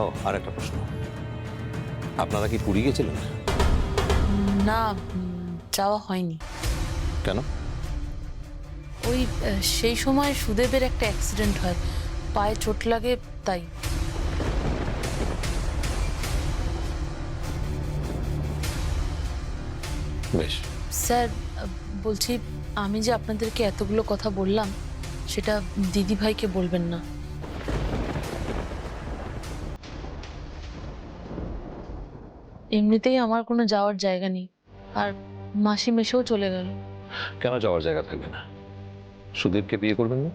ও, আর একটা প্রশ্ন, আপনারা কি পুরী গেছিলেন? না, যাওয়া হয়নি। কেন? ওই সেই সময় সুদেবের একটা অ্যাক্সিডেন্ট হয়, পায়ে চোট লাগে, তাই। বেশ। স্যার, বলছি, আমি যে আপনাদেরকে এতগুলো কথা বললাম সেটা দিদি ভাইকে বলবেন না। এমনিতেই আমার কোনো যাওয়ার জায়গা নেই, আর মাসি মেশেও চলে গেল। কেন যাওয়ার জায়গা থাকবে না? সুদীপকে বিয়ে করবেন না?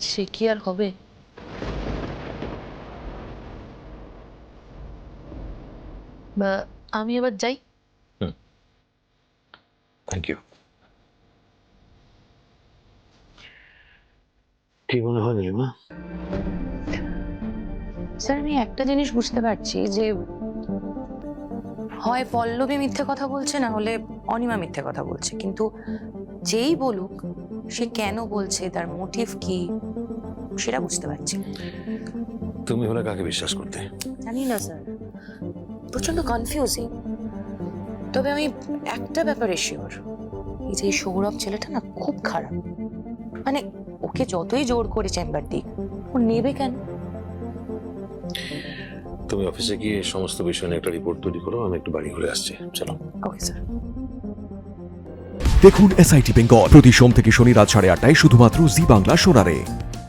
সে কি আর হবে? বা আমি এবার যাই। Thank you. কি মনে হয় নীলিমা? স্যার, আমি একটা জিনিস বুঝতে পারছি যে হয় পল্লবী মিথ্যে কথা বলছে, না হলে অনিমা মিথ্যে কথা বলছে, কিন্তু যেই বলুক সে কেন বলছে, তার মোটিভ কি, সেটা বুঝতে পারছি না। তুমি হলে কাকে বিশ্বাস করতে? জানি না স্যার, প্রচন্ড কনফিউজিং। তবে আমি একটা ব্যাপারে শিওর, এই যে এই সৌরভ ছেলেটা না খুব খারাপ। মানে ওকে যতই জোর করে চেম্বার দিক, ও নেবে কেন? তুমি অফিসে গিয়ে সমস্ত বিষয় নিয়ে একটা রিপোর্ট তৈরি করো, আমি একটু বাড়ি ঘুরে আসছি। চলো। Okay sir. দেখুন SIT বেঙ্গল প্রতি সোম থেকে শনি রাত 8:30টায় শুধুমাত্র জি বাংলা সোনারে।